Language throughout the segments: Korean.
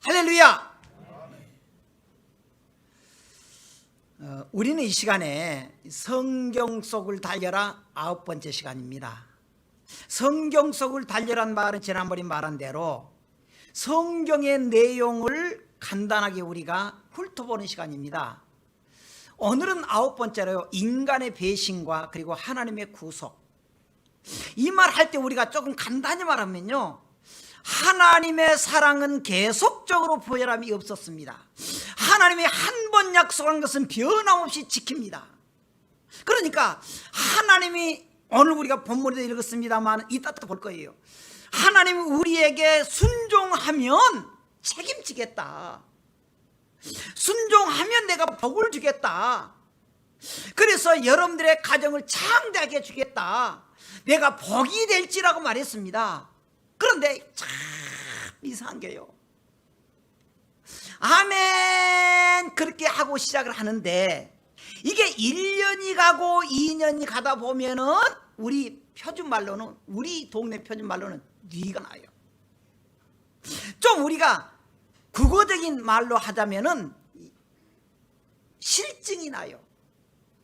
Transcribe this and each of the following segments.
할렐루야. 우리는 이 시간에 성경 속을 달려라 9번째 시간입니다. 성경 속을 달려란 말은 지난번에 말한 대로 성경의 내용을 간단하게 우리가 훑어보는 시간입니다. 오늘은 9번째로요, 인간의 배신과 그리고 하나님의 구속. 이 말 할 때 우리가 조금 간단히 말하면요, 하나님의 사랑은 계속적으로 부여함이 없었습니다. 하나님이 한 번 약속한 것은 변함없이 지킵니다. 그러니까 하나님이, 오늘 우리가 본문에도 읽었습니다만 이따 또 볼 거예요, 하나님이 우리에게 순종하면 책임지겠다, 순종하면 내가 복을 주겠다, 그래서 여러분들의 가정을 창대하게 해주겠다, 내가 복이 될지라고 말했습니다. 그런데 참 이상한 게요, 아멘 그렇게 하고 시작을 하는데 이게 1년이 가고 2년이 가다 보면은 우리 표준말로는, 우리 동네 표준말로는 뉘가 나요. 좀 우리가 국어적인 말로 하자면은 실증이 나요.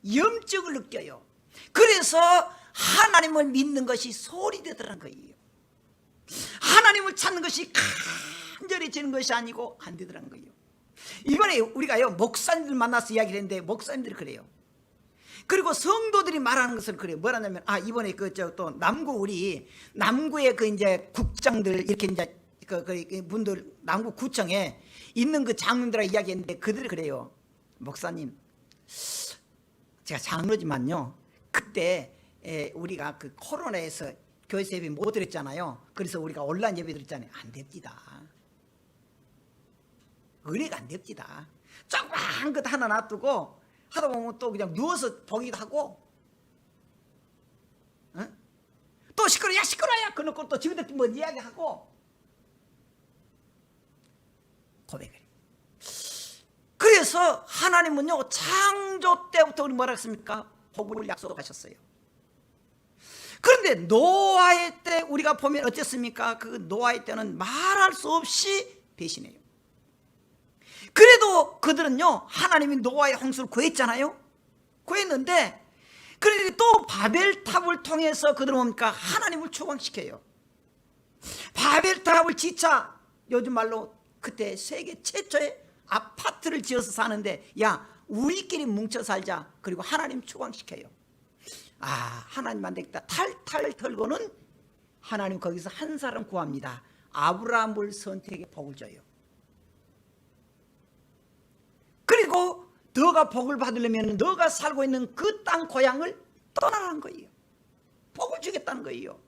염증을 느껴요. 그래서 하나님을 믿는 것이 소리되더라는 거예요. 하나님을 찾는 것이 간절해지는 것이 아니고 안 되더라는 거예요. 이번에 우리가요, 목사님들 만나서 이야기를 했는데 목사님들이 그래요. 그리고 성도들이 말하는 것을 그래요. 뭐라냐면, 이번에 또 우리 남구의 이제 국장들, 이렇게 이제 그 분들, 남구 구청에 있는 그 장로들하고 이야기했는데 그들이 그래요. 목사님, 제가 장로지만요, 그때 우리가 그 코로나에서 교회에서 예배 못 드렸잖아요. 그래서 우리가 온라인 예배 드렸잖아요. 안 됩니다. 은혜가 안 됩니다. 조그만 것 하나 놔두고 하다 보면 또 그냥 누워서 보기도 하고, 또 시끄러워, 야 시끄러워야 그놓고 또 집에 뭐 이야기하고. 고백을. 그래서 하나님은요, 창조 때부터 우리 뭐라 했습니까? 복을 약속하셨어요. 그런데 노아의 때 우리가 보면 어땠습니까? 그 노아의 때는 말할 수 없이 배신해요. 그래도 그들은요, 하나님이 노아의 홍수를 구했잖아요. 구했는데, 그런데 또 바벨탑을 통해서 그들은 뭡니까? 하나님을 추방시켜요. 바벨탑을 지차, 요즘 말로 그때 세계 최초의 아파트를 지어서 사는데, 야 우리끼리 뭉쳐 살자. 그리고 하나님 추방시켜요. 하나님 안 되겠다. 탈탈 털고는 하나님 거기서 한 사람 구합니다. 아브라함을 선택해 복을 줘요. 그리고 너가 복을 받으려면 너가 살고 있는 그 땅 고향을 떠나라는 거예요. 복을 주겠다는 거예요.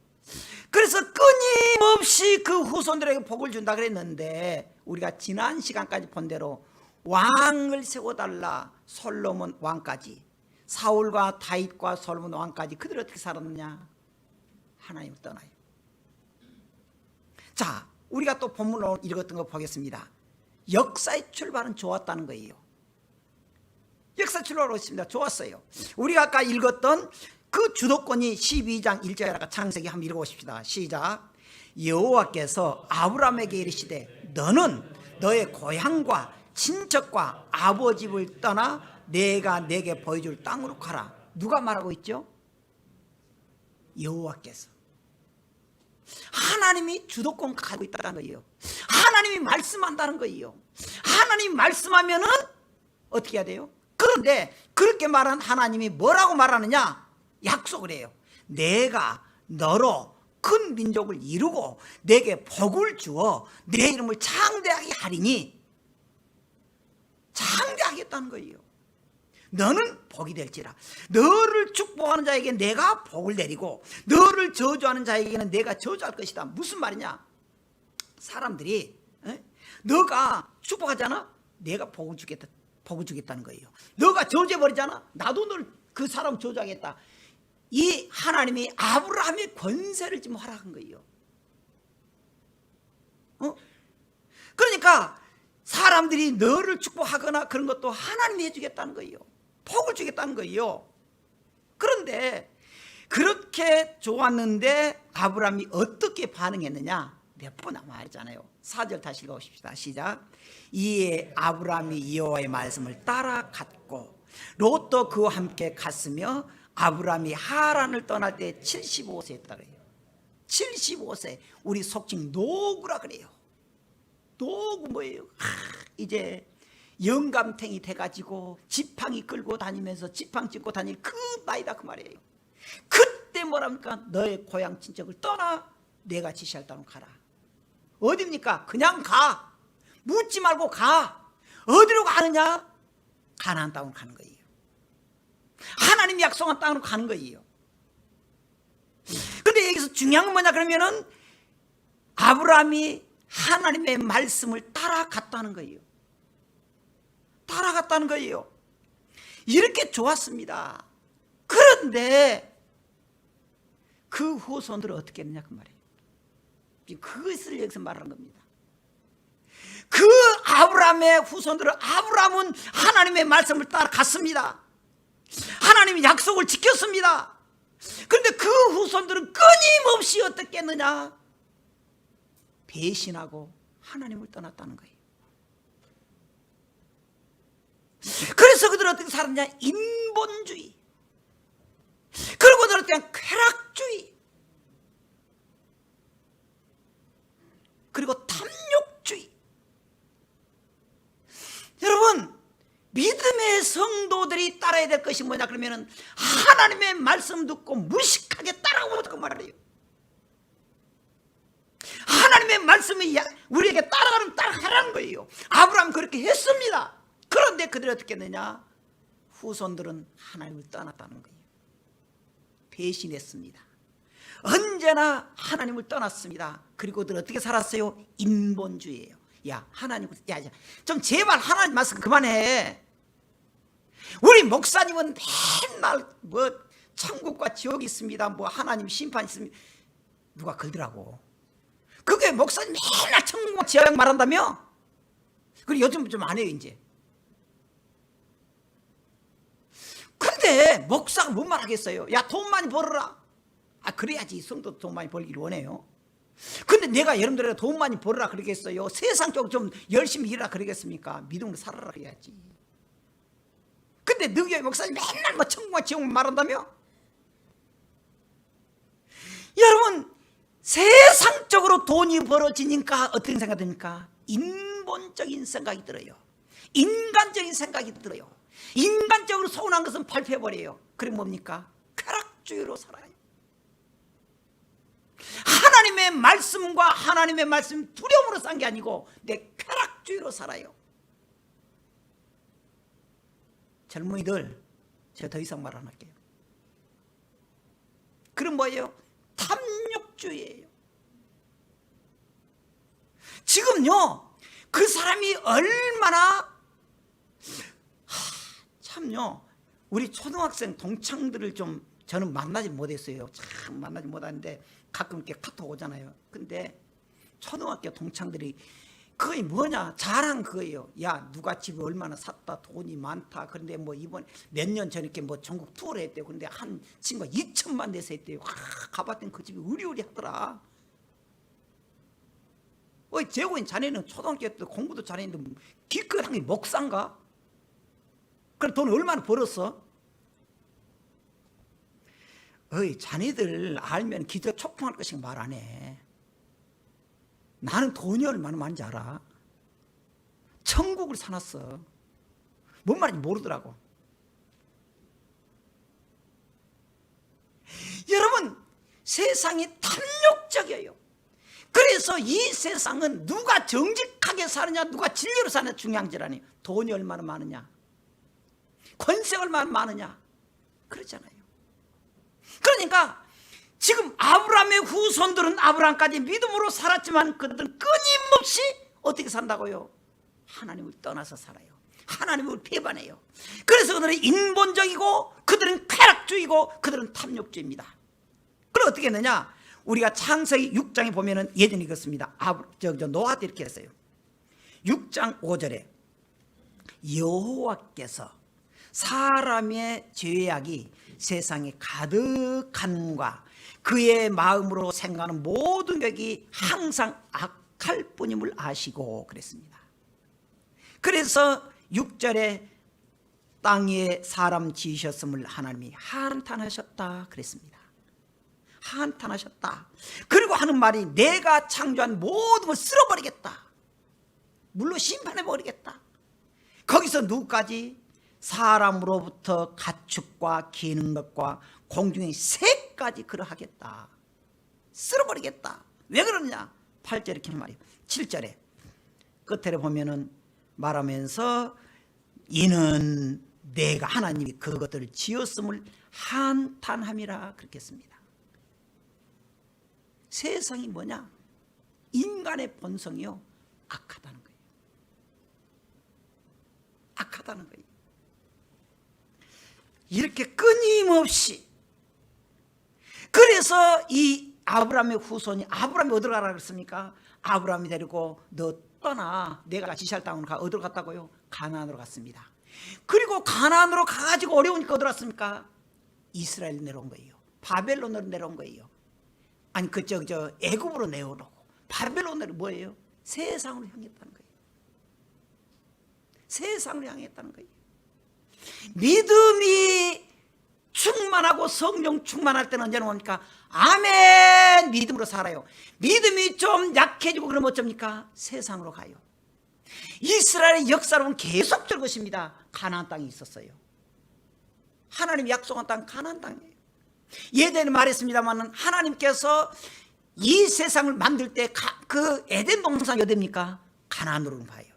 그래서 끊임없이 그 후손들에게 복을 준다 그랬는데, 우리가 지난 시간까지 본 대로 왕을 세워달라, 솔로몬 왕까지, 사울과 다윗과 솔로몬 왕까지 그들이 어떻게 살았느냐? 하나님을 떠나요. 자, 우리가 또 본문으로 읽었던 거 보겠습니다. 역사의 출발은 좋았다는 거예요. 역사 출발로 있습니다. 좋았어요. 우리가 아까 읽었던 그 주도권이 12장 1절에 창세기 한번 읽어보십시다. 시작. 여호와께서 아브라함에게 이르시되 너는 너의 고향과 친척과 아버지 집을 떠나 내가 내게 보여줄 땅으로 가라. 누가 말하고 있죠? 여호와께서. 하나님이 주도권 가지고 있다는 거예요. 하나님이 말씀한다는 거예요. 하나님이 말씀하면은 어떻게 해야 돼요? 그런데 그렇게 말한 하나님이 뭐라고 말하느냐? 약속을 해요. 내가 너로 큰 민족을 이루고 내게 복을 주어 내 이름을 창대하게 하리니, 창대하겠다는 거예요. 너는 복이 될지라. 너를 축복하는 자에게 내가 복을 내리고 너를 저주하는 자에게는 내가 저주할 것이다. 무슨 말이냐? 사람들이 너가 축복하잖아, 내가 복을 주겠다는 거예요. 너가 저주해버리잖아, 나도 널 그 사람 저주하겠다. 이 하나님이 아브라함의 권세를 지금 허락한 거예요. 그러니까 사람들이 너를 축복하거나 그런 것도 하나님이 해주겠다는 거예요. 복을 주겠다는 거예요. 그런데 그렇게 좋았는데 아브라함이 어떻게 반응했느냐? 몇 번 말했잖아요. 4절 다시 읽어보십시다. 시작. 이에 아브라함이 여호와의 말씀을 따라갔고 롯도 그와 함께 갔으며 아브라함이 하란을 떠날 때 75세였다 그래요. 75세. 우리 속칭 노구라 그래요. 노구 뭐예요? 이제 영감탱이 돼가지고 지팡이 끌고 다니면서 지팡 짚고 다닐 그 나이다 그 말이에요. 그때 뭐랍니까? 너의 고향 친척을 떠나 내가 지시할 땅으로 가라. 어디입니까? 그냥 가. 묻지 말고 가. 어디로 가느냐? 가나안 땅으로 가는 거예요. 하나님이 약속한 땅으로 가는 거예요. 근데 여기서 중요한 건 뭐냐 그러면은 아브라함이 하나님의 말씀을 따라갔다는 거예요. 따라갔다는 거예요. 이렇게 좋았습니다. 그런데 그 후손들은 어떻게 했느냐 그 말이에요. 그것을 여기서 말하는 겁니다. 그 아브라함의 후손들은 아브라함은 하나님의 말씀을 따라갔습니다. 하나님의 약속을 지켰습니다. 그런데 그 후손들은 끊임없이 어떻게 했느냐? 배신하고 하나님을 떠났다는 거예요. 그래서 그들은 어떻게 살았냐? 인본주의. 그리고 그들은 그냥 쾌락주의. 그리고 탐욕주의. 여러분, 믿음의 성도들이 따라야 될 것이 뭐냐 그러면은 하나님의 말씀 듣고 무식하게 따라오면 어떻게 말해요? 하나님의 말씀이 우리에게 따라가라는 거예요. 아브라함 그렇게 했습니다. 그런데 그들이 어떻게 했느냐? 후손들은 하나님을 떠났다는 거예요. 배신했습니다. 언제나 하나님을 떠났습니다. 그리고 그들은 어떻게 살았어요? 인본주의예요. 야, 하나님, 좀 제발 하나님 말씀 그만해. 우리 목사님은 맨날 뭐 천국과 지옥이 있습니다. 뭐 하나님 심판이 있습니다. 누가 그러더라고. 그게 목사님 맨날 천국과 지옥 말한다며? 그리고 요즘 좀 안 해요 이제. 근데 목사가 뭔 말 하겠어요? 야, 돈 많이 벌어라. 그래야지 성도 돈 많이 벌기를 원해요. 근데 내가 여러분들에게 돈 많이 벌어라 그러겠어요? 세상적으로 좀 열심히 일하라 그러겠습니까? 믿음으로 살아라 그래야지. 근데 너희 목사님 맨날 뭐 천국과 지옥 말한다며? 여러분, 세상적으로 돈이 벌어지니까 어떤 생각이 듭니까? 인본적인 생각이 들어요. 인간적인 생각이 들어요. 인간적으로 서운한 것은 발표해버려요. 그럼 뭡니까? 쾌락주의로 살아요. 하나님의 말씀과 하나님의 말씀 두려움으로 산 게 아니고 내 쾌락주의로 살아요. 젊은이들, 제가 더 이상 말 안 할게요. 그럼 뭐예요? 탐욕주의예요. 지금요, 그 사람이 얼마나 참요, 우리 초등학생 동창들을 좀 저는 만나지 못했어요. 참 만나지 못하는데 가끔 이렇게 카톡 오잖아요. 근데 초등학교 동창들이 그게 뭐냐? 자랑 그거예요. 야, 누가 집을 얼마나 샀다, 돈이 많다. 그런데 뭐 이번 몇 년 전에 이렇게 뭐 전국 투어를 했대요. 그런데 한 친구가 2천만 내서 했대요. 가봤더니 그 집이 으리으리 하더라. 재고인 자네는 초등학교 때 공부도 잘했는데 기껏한 게 목사인가? 그럼 돈 얼마나 벌었어? 자네들 알면 기저 촉풍할 것이고 말 안 해. 나는 돈이 얼마나 많은지 알아. 천국을 사놨어. 뭔 말인지 모르더라고. 여러분, 세상이 탐욕적이에요. 그래서 이 세상은 누가 정직하게 사느냐, 누가 진리로 사느냐 중요한 줄 아니에요. 돈이 얼마나 많으냐, 권세가 얼마나 많으냐, 그렇잖아요. 그러니까 지금 아브라함의 후손들은 아브라함까지 믿음으로 살았지만 그들은 끊임없이 어떻게 산다고요? 하나님을 떠나서 살아요. 하나님을 배반해요. 그래서 그들은 인본적이고 그들은 쾌락주의고 그들은 탐욕주의입니다. 그럼 어떻게 했느냐? 우리가 창세기 6장에 보면은 예전에 읽었습니다. 노아 때 이렇게 했어요. 6장 5절에 여호와께서 사람의 죄악이 세상에 가득한과 그의 마음으로 생각하는 모든 것이 항상 악할 뿐임을 아시고 그랬습니다. 그래서 6절에 땅 위에 사람 지으셨음을 하나님이 한탄하셨다 그랬습니다. 한탄하셨다. 그리고 하는 말이 내가 창조한 모든 걸 쓸어버리겠다. 물로 심판해버리겠다. 거기서 누구까지? 사람으로부터 가축과 기는 것과 공중의 새까지 그러하겠다. 쓸어버리겠다. 왜 그러느냐? 8절에 이렇게 말이에요. 7절에 끝에 보면은 말하면서 이는 내가 하나님이 그것들을 지었음을 한탄함이라 그렇게 했습니다. 세상이 뭐냐? 인간의 본성이요, 악하다는 거예요. 악하다는 거예요. 이렇게 끊임없이. 그래서 이 아브라함의 후손이, 아브라함이 어디로 가라 그랬습니까? 아브라함이 데리고 너 떠나, 내가 지시할 땅으로 가. 어디로 갔다고요? 가나안으로 갔습니다. 그리고 가나안으로 가가지고 어려우니까 어디로 갔습니까? 이스라엘 내려온 거예요. 바벨론으로 내려온 거예요. 아니 저 애굽으로 내어놓고 바벨론으로 뭐예요? 세상으로 향했다는 거예요. 세상으로 향했다는 거예요. 믿음이 충만하고 성령 충만할 때는 언제나 뭡니까? 아멘! 믿음으로 살아요. 믿음이 좀 약해지고 그러면 어쩝니까? 세상으로 가요. 이스라엘의 역사로는 계속될 것입니다. 가나안 땅이 있었어요. 하나님이 약속한 땅 가나안 땅이에요. 예전에 말했습니다만 하나님께서 이 세상을 만들 때 그 에덴 동산이 어디입니까? 가나안으로 가요.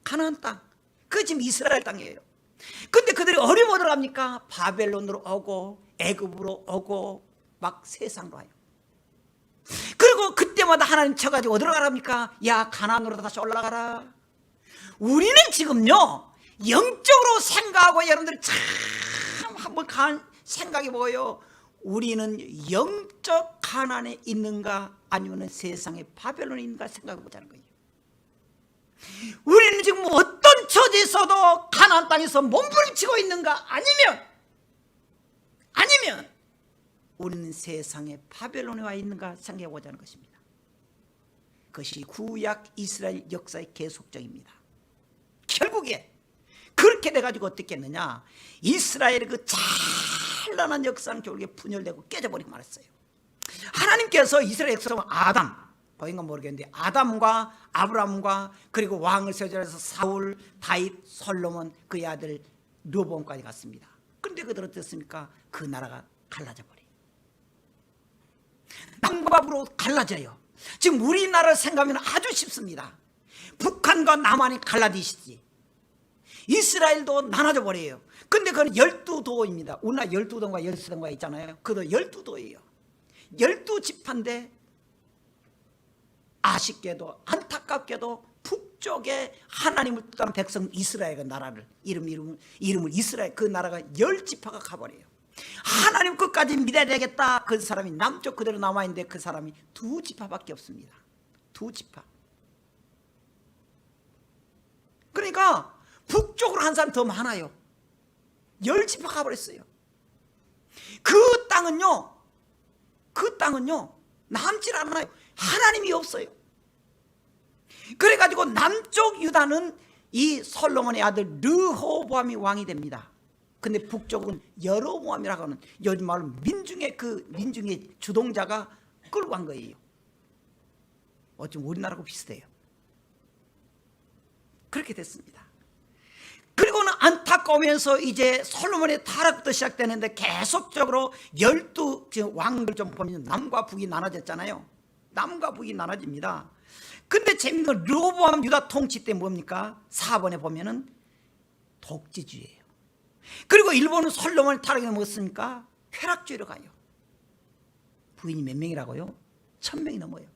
가나안 땅. 그게 지금 이스라엘 땅이에요. 근데 그들이 어려워 들어갑니까? 바벨론으로 오고 애굽으로 오고 막 세상으로 와요. 그리고 그때마다 하나님 쳐가지고 어디로 가랍니까? 야, 가나안으로 다시 올라가라. 우리는 지금요 영적으로 생각하고, 여러분들이 참 한번 생각해 보여요. 우리는 영적 가나안에 있는가 아니면 세상의 바벨론에 있는가 생각해 보자는 거예요. 우리는 지금 어떤 처지에서도 가나안 땅에서 몸부림치고 있는가 아니면 우리는 세상의 바벨론에 와 있는가 생각해 보자는 것입니다. 그것이 구약 이스라엘 역사의 계속적입니다. 결국에 그렇게 돼가지고 어떻게 했느냐? 이스라엘의 그 찬란한 역사는 결국에 분열되고 깨져버리고 말았어요. 하나님께서 이스라엘 역사는 아담, 보인가 모르겠는데 아담과 아브라함과 그리고 왕을 세워서 사울, 다윗, 솔로몬, 그의 아들 르호보암까지 갔습니다. 그런데 그들 어땠습니까? 그 나라가 갈라져 버려요. 남과 북으로 갈라져요. 지금 우리나라를 생각하면 아주 쉽습니다. 북한과 남한이 갈라지시지. 이스라엘도 나눠져 버려요. 근데 그건 12도입니다. 우리나라 12도인가 13도인가 있잖아요. 그도 12도예요. 12지파인데 아쉽게도 안타깝게도 북쪽에 하나님을 떠난 백성 이스라엘의 나라를 이름을 이스라엘, 그 나라가 10지파가 가버려요. 하나님 끝까지 믿어야 되겠다. 그 사람이 남쪽 그대로 남아있는데 그 사람이 2지파밖에 없습니다. 2지파. 그러니까 북쪽으로 한 사람 더 많아요. 10지파 가버렸어요. 그 땅은요 남질 않아요. 하나님이 없어요. 그래가지고 남쪽 유다는 이 솔로몬의 아들 르호보암이 왕이 됩니다. 근데 북쪽은 여로보암이라고 하는 요즘 말로 민중의 주동자가 끌고 간 거예요. 어쩜 우리나라하고 비슷해요. 그렇게 됐습니다. 그리고는 안타까우면서 이제 솔로몬의 타락부터 시작되는데 계속적으로 12 왕들 좀 보면 남과 북이 나눠졌잖아요. 남과 북이 나눠집니다. 근데 재밌는 건 르호보암 유다 통치 때 뭡니까? 4번에 보면은 독재주의예요. 그리고 일본은 솔로몬의 타락이 뭐였습니까? 쾌락주의로 가요. 부인이 몇 명이라고요? 1000명이 넘어요.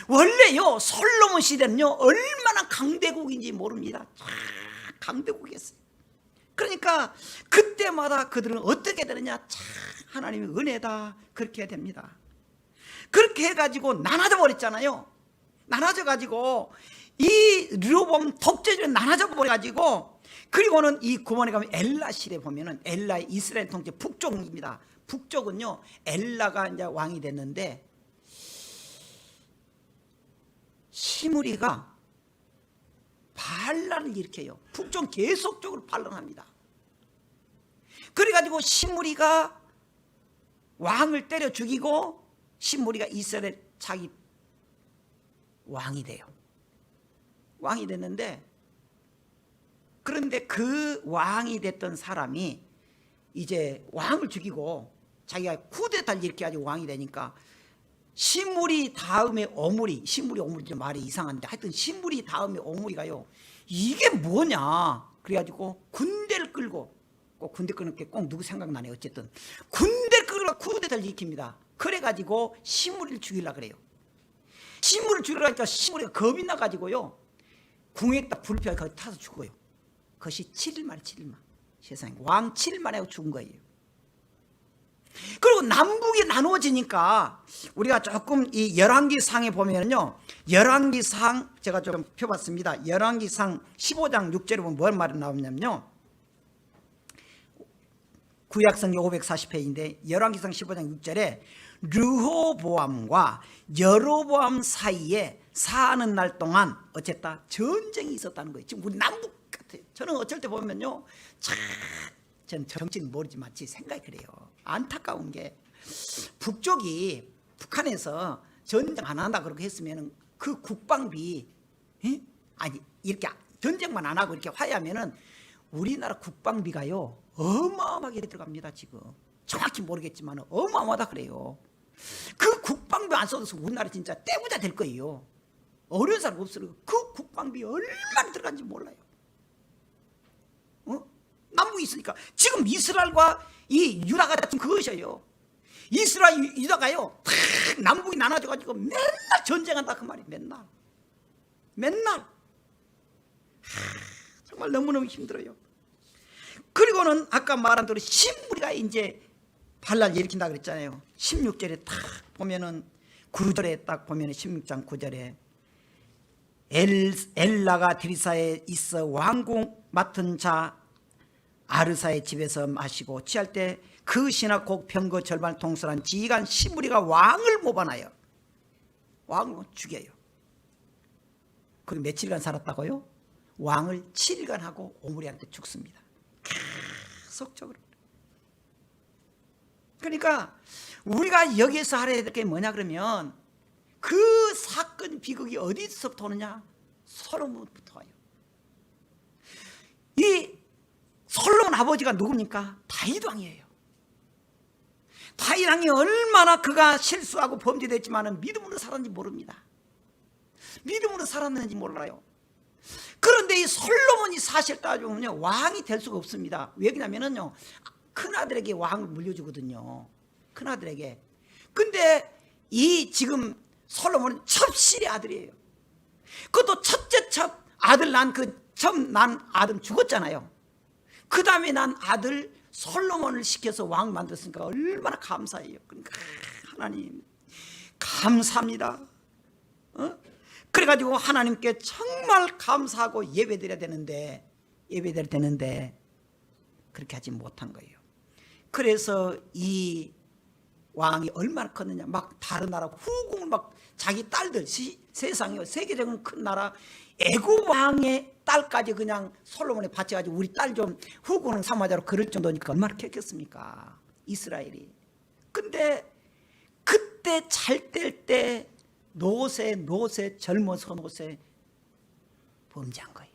원래요 솔로몬 시대는요 얼마나 강대국인지 모릅니다. 강대국이었어요. 그러니까 그때마다 그들은 어떻게 되느냐? 참 하나님의 은혜다 그렇게 됩니다. 그렇게 해가지고 나눠져 버렸잖아요. 나눠져 가지고 이 르호보암 독재주의 나눠져 버려가지고 그리고는 이 구원에 가면 엘라 시대 보면은 엘라의 이스라엘 통치 북쪽입니다. 북쪽은요 엘라가 이제 왕이 됐는데 시므리가 반란을 일으켜요. 북쪽 계속적으로 반란합니다. 그래가지고 시므리가 왕을 때려 죽이고 시므리가 이스라엘 자기 왕이 돼요. 왕이 됐는데 그런데 그 왕이 됐던 사람이 이제 왕을 죽이고 자기가 쿠데타를 일으켜가지고 왕이 되니까 시므리 다음에 오므리, 시므리 오므리 좀 말이 이상한데 하여튼 시므리 다음에 오므리가요 이게 뭐냐 그래가지고 군대를 끌고 꼭 군대 끄는 게 꼭 누구 생각나네. 어쨌든 군대를 끌고 쿠데타를 일으킵니다. 그래가지고 시므리를 죽이려고 그래요. 시므리를 죽이려니까 시므리가 겁이 나가지고요 궁에 딱 불을 피워 거기 타서 죽어요. 그것이 7일 만에 7일 만 세상에 왕 7일 만에 죽은 거예요. 그리고 남북이 나누어지니까 우리가 조금 이 열왕기상에 보면요 열왕기상 제가 좀 펴봤습니다. 열왕기상 15장 6절에 보면 뭔 말이 나오냐면요 구약성경 540페이지인데 열왕기상 15장 6절에 르호보암과 여로보암 사이에 사는 날 동안 어쨌다 전쟁이 있었다는 거예요. 지금 우리 남북 같아요. 저는 어쩔 때 보면요 참 저는 정치는 모르지만 제 생각이 그래요. 안타까운 게 북쪽이 북한에서 전쟁 안 한다 그렇게 했으면 그 국방비 아니 이렇게 전쟁만 안 하고 이렇게 화해하면은 우리나라 국방비가요 어마어마하게 들어갑니다. 지금 정확히 모르겠지만 어마어마하다 그래요. 그 국방비 안 써서 우리나라 진짜 떼부자 될 거예요. 어려운 사람 없어요. 그 국방비 얼마나 들어간지 몰라요. 남북이 있으니까 지금 이스라엘과 이 유다가 지금 그것이에요. 이스라엘 유다가요 다 남북이 나눠져가지고 맨날 전쟁한다 그 말이 맨날 정말 너무너무 힘들어요. 그리고는 아까 말한 대로 시므리가 이제 반란을 일으킨다 그랬잖아요. 16절에 딱 보면은 9절에 딱 보면은 16장 9절에 엘라가 드리사에 있어 왕궁 맡은 자 아르사의 집에서 마시고 취할 때 그 신하 곡 병거 절반을 통솔한 지휘관 시므리가 왕을 모반하여 왕을 죽여요. 그리고 며칠간 살았다고요? 왕을 7일간 하고 오므리한테 죽습니다. 계속적으로. 그러니까 우리가 여기에서 알아야 될 게 뭐냐 그러면 그 사건 비극이 어디서부터 오느냐? 솔로몬부터 와요. 이 솔로몬 아버지가 누굽니까? 다윗 왕이에요. 다윗 왕이 얼마나 그가 실수하고 범죄됐지만 믿음으로 살았는지 모릅니다. 믿음으로 살았는지 몰라요. 그런데 이 솔로몬이 사실 따져보면요 왕이 될 수가 없습니다. 왜 그러냐면요 큰아들에게 왕을 물려주거든요. 큰아들에게. 근데 이 지금 솔로몬은 첩실의 아들이에요. 그것도 첫째 첩 아들 난 그 처음 난 아들 죽었잖아요. 그 다음에 난 아들 솔로몬을 시켜서 왕 만들었으니까 얼마나 감사해요. 그러니까 하나님 감사합니다. 그래가지고 하나님께 정말 감사하고 예배드려야 되는데 그렇게 하지 못한 거예요. 그래서 이 왕이 얼마나 컸느냐 막 다른 나라 후궁을 막 자기 딸들 세상에 세계적인 큰 나라 애굽 왕의 딸까지 그냥 솔로몬에 바쳐가지고 우리 딸 좀 후궁을 삼아자로 그럴 정도니까 얼마나 컸겠습니까 이스라엘이. 근데 그때 잘 될 때 노새 젊어서 노새 범죄한 거예요.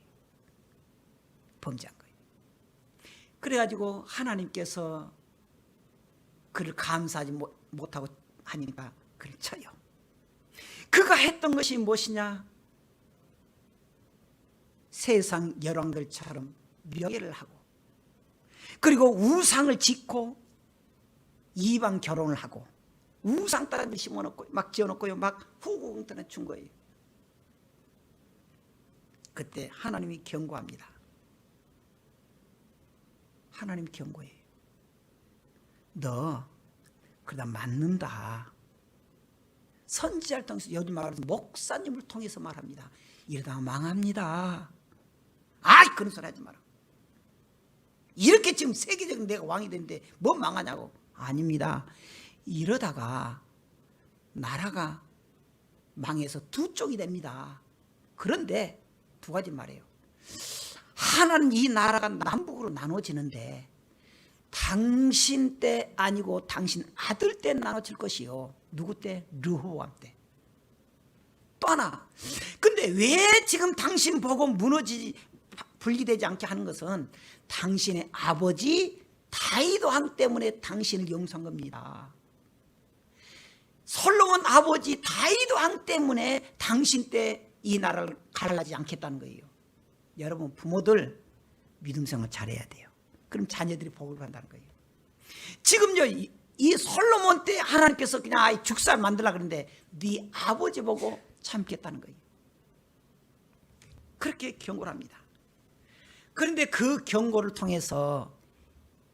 그래가지고 하나님께서 그를 감사하지 못하고 하니까 그를 쳐요. 그가 했던 것이 무엇이냐? 세상 열왕들처럼 명예를 하고 그리고 우상을 짓고 이방 결혼을 하고 우상 따라들 심어놓고 막 지어놓고요 막 후궁한테 준 거예요. 그때 하나님이 경고합니다. 하나님이 경고해요. 너 그러다 맞는다. 선지자를 통해서 요즘 말하는 목사님을 통해서 말합니다. 이러다가 망합니다. 아이 그런 소리 하지 마라. 이렇게 지금 세계적인 내가 왕이 되는데 뭐 망하냐고. 아닙니다. 이러다가 나라가 망해서 두 쪽이 됩니다. 그런데 두 가지 말이에요. 하나는 이 나라가 남북으로 나눠지는데 당신 때 아니고 당신 아들 때 나눠질 것이요. 누구 때? 르호보암 때. 또 하나. 근데 왜 지금 당신 보고 분리되지 않게 하는 것은 당신의 아버지 다윗 왕 때문에 당신을 용서한 겁니다. 솔로몬 아버지 다윗 왕 때문에 당신 때 이 나라를 갈라지 않겠다는 거예요. 여러분 부모들 믿음 생활 잘해야 돼요. 그럼 자녀들이 복을 받는다는 거예요. 지금요 이 솔로몬 때 하나님께서 그냥 죽살 만들라 그러는데 네 아버지 보고 참겠다는 거예요. 그렇게 경고를 합니다. 그런데 그 경고를 통해서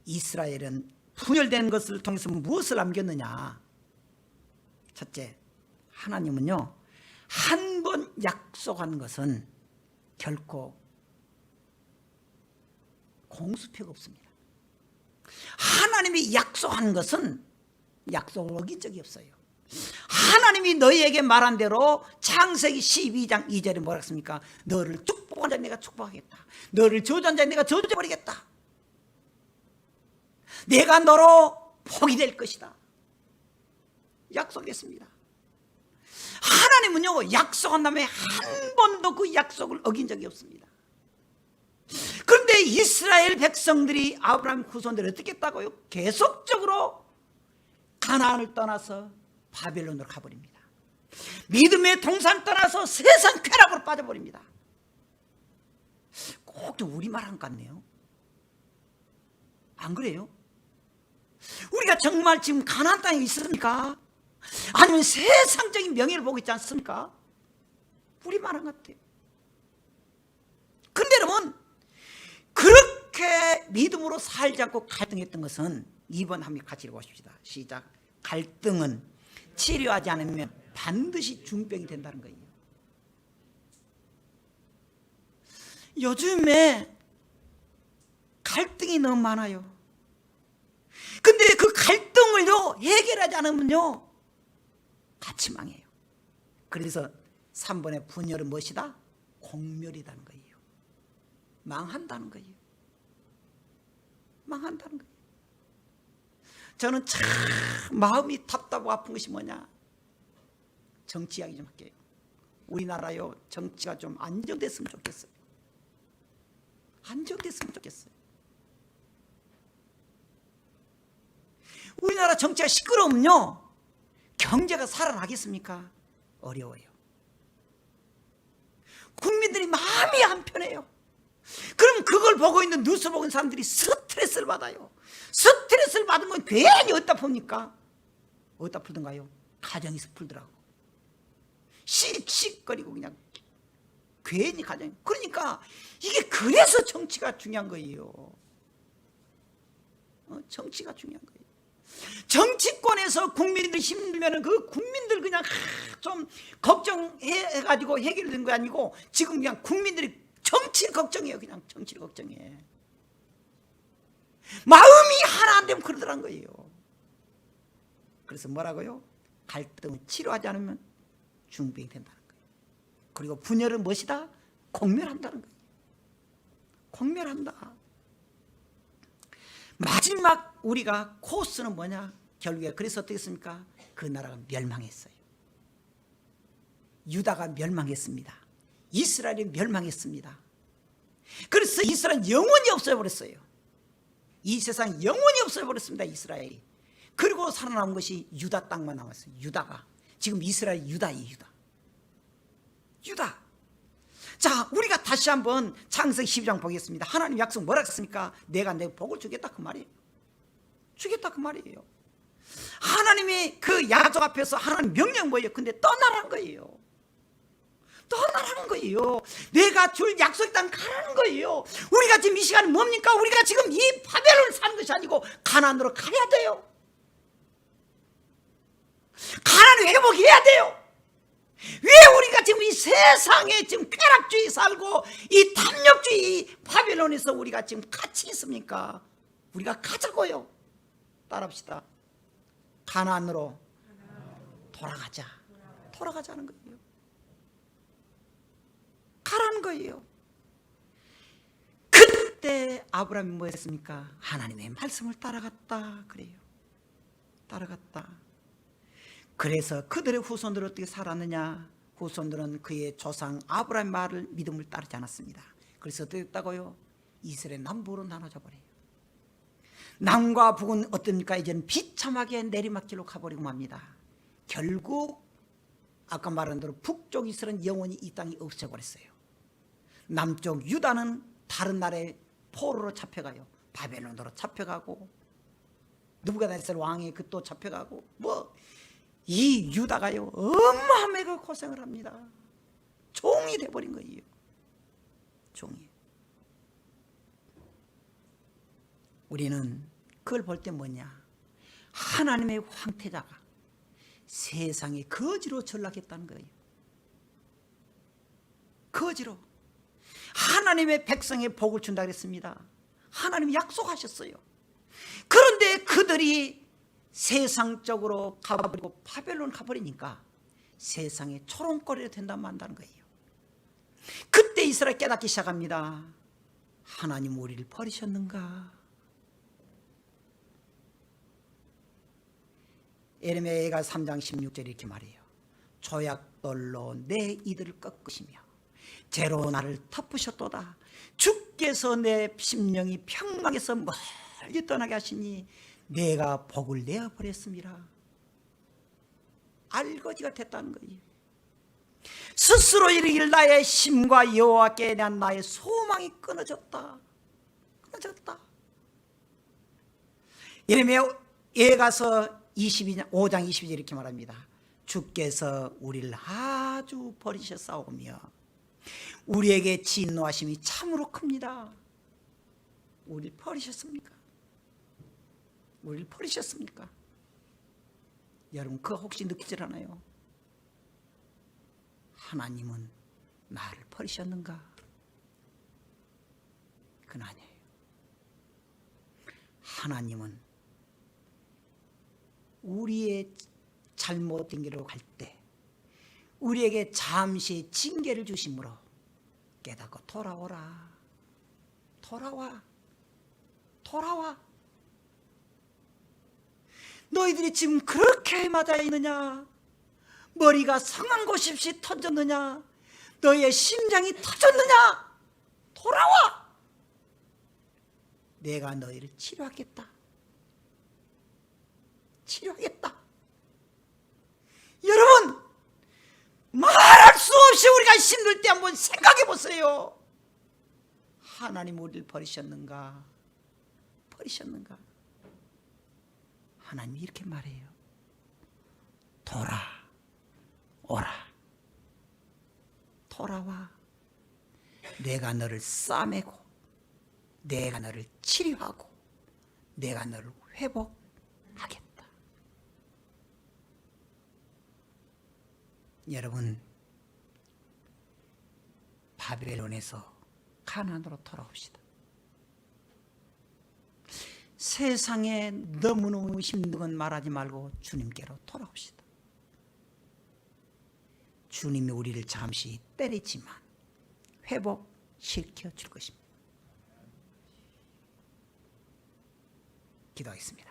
이스라엘은 분열되는 것을 통해서 무엇을 남겼느냐. 첫째, 하나님은요 한 번 약속한 것은 결코 공수표가 없습니다. 하나님이 약속한 것은 약속을 어긴 적이 없어요. 하나님이 너희에게 말한 대로 창세기 12장 2절에 뭐라 했습니까? 너를 축복한 자 내가 축복하겠다. 너를 저주한 자 내가 저주해버리겠다. 내가 너로 복이 될 것이다. 약속했습니다. 하나님은요 약속한 다음에 한 번도 그 약속을 어긴 적이 없습니다. 그런데 이스라엘 백성들이 아브라함 후손들이 어떻게 했다고요? 계속적으로 가나안을 떠나서 바벨론으로 가버립니다. 믿음의 동산을 떠나서 세상 쾌락으로 빠져버립니다. 꼭 좀 우리말 한 것 같네요. 안 그래요? 우리가 정말 지금 가나안 땅에 있습니까? 아니면 세상적인 명예를 보고 있지 않습니까? 우리말 한 것 같아요. 근데 여러분 그렇게 믿음으로 살지 않고 갈등했던 것은 2번 한번 같이 읽어보십시다. 시작. 갈등은 치료하지 않으면 반드시 중병이 된다는 거예요. 요즘에 갈등이 너무 많아요. 근데 그 갈등을요 해결하지 않으면요 같이 망해요. 그래서 3번의 분열은 무엇이다? 공멸이라는 거예요. 망한다는 거예요. 망한다는 거예요. 저는 참 마음이 답답하고 아픈 것이 뭐냐? 정치 이야기 좀 할게요. 우리나라요 정치가 좀 안정됐으면 좋겠어요. 안정됐으면 좋겠어요. 우리나라 정치가 시끄러우면요 경제가 살아나겠습니까? 어려워요. 국민들이 마음이 안 편해요. 그럼 그걸 보고 있는 뉴스 보고 있는 사람들이 스트레스를 받아요. 스트레스를 받으면 괜히 어디다 풉니까? 어디다 풀던가요? 가정에서 풀더라고. 씩씩거리고 그냥 괜히 가정. 그러니까 이게 그래서 정치가 중요한 거예요. 정치가 중요한 거예요. 정치권에서 국민들이 힘들면 그 국민들 그냥 좀 걱정해가지고 해결된 거 아니고 지금 그냥 국민들이 정치를 걱정해요. 그냥 정치를 걱정해. 마음이 하나 안 되면 그러더란 거예요. 그래서 뭐라고요? 갈등을 치료하지 않으면 중병이 된다는 거예요. 그리고 분열은 무엇이다? 공멸한다는 거예요. 공멸한다. 마지막 우리가 코스는 뭐냐? 결국에 그래서 어떻게 했습니까? 그 나라가 멸망했어요. 유다가 멸망했습니다. 이스라엘이 멸망했습니다. 그래서 이스라엘은 영원히 없어버렸어요. 이 세상 영원히 없어버렸습니다. 이스라엘이. 그리고 살아남은 것이 유다 땅만 남았어요. 유다가. 지금 이스라엘 유다예요. 유다. 자, 우리가 다시 한번 창세기 12장 보겠습니다. 하나님 약속 뭐라 했습니까? 내가 내 복을 주겠다 그 말이에요. 주겠다 그 말이에요. 하나님이 그 약속 앞에서 하나님 명령 뭐예요? 근데 떠나라는 거예요. 떠나라는 거예요. 내가 줄 약속의 땅 가라는 거예요. 우리가 지금 이 시간은 뭡니까? 우리가 지금 이 바벨론을 사는 것이 아니고 가나안으로 가야 돼요. 가나안을 회복해야 돼요. 왜 우리가 지금 이 세상에 지금 쾌락주의 살고 이 탐욕주의 바벨론에서 우리가 지금 같이 있습니까? 우리가 가자고요. 따라합시다. 가나안으로 돌아가자. 돌아가자는 거예요. 가라는 거예요. 그때 아브라함이 뭐 했습니까? 하나님의 말씀을 따라갔다 그래요. 따라갔다. 그래서 그들의 후손들은 어떻게 살았느냐? 후손들은 그의 조상 아브라함의 말을 믿음을 따르지 않았습니다. 그래서 어떻게 됐다고요? 이스라엘 남북으로 나눠져 버려요. 남과 북은 어떻습니까? 이제는 비참하게 내리막길로 가버리고 맙니다. 결국 아까 말한 대로 북쪽 이스라엘은 영원히 이 땅이 없어버렸어요. 남쪽 유다는 다른 나라의 포로로 잡혀가요. 바벨론으로 잡혀가고 느부갓네살 왕이 그 또 잡혀가고 이 유다가요 어마어마하게 고생을 합니다. 종이 돼버린 거예요. 종이. 우리는 그걸 볼 때 뭐냐? 하나님의 황태자가 세상에 거지로 전락했다는 거예요. 거지로. 하나님의 백성의 복을 준다 그랬습니다. 하나님이 약속하셨어요. 그런데 그들이 세상적으로 가버리고 바벨론 가버리니까 세상에 초롱거리가 된다면 안다는 거예요. 그때 이스라엘 깨닫기 시작합니다. 하나님 우리를 버리셨는가? 예레미야 3장 16절에 이렇게 말해요. 조약돌로 내 이들을 꺾으시며 재로 나를 덮으셨도다. 주께서 내 심령이 평강에서 멀리 떠나게 하시니 내가 복을 내어버렸습니다. 알거지가 됐다는 거예요. 스스로 이르기를 나의 힘과 여호와께 대한 나의 소망이 끊어졌다. 끊어졌다. 예레미야에 가서 5장 22절 이렇게 말합니다. 주께서 우리를 아주 버리셨사오며 우리에게 진노하심이 참으로 큽니다. 우리를 버리셨습니까? 우리를 버리셨습니까? 여러분 그거 혹시 느끼질 않아요? 하나님은 나를 버리셨는가? 그건 아니에요. 하나님은 우리의 잘못된 길로 갈 때 우리에게 잠시 징계를 주심으로 깨닫고 돌아오라. 돌아와. 돌아와. 너희들이 지금 그렇게 맞아 있느냐? 머리가 상한 곳이 없이 터졌느냐? 너희의 심장이 터졌느냐? 돌아와. 내가 너희를 치료하겠다. 치료하겠다. 여러분 말할 수 없이 우리가 힘들 때 한번 생각해 보세요. 하나님 우리를 버리셨는가? 버리셨는가? 하나님이 이렇게 말해요. 돌아오라. 돌아와. 내가 너를 싸매고 내가 너를 치료하고 내가 너를 회복하겠다. 여러분 바벨론에서 가나안으로 돌아옵시다. 세상에 너무너무 힘든 건 말하지 말고 주님께로 돌아옵시다. 주님이 우리를 잠시 때리지만 회복시켜 줄 것입니다. 기도하겠습니다.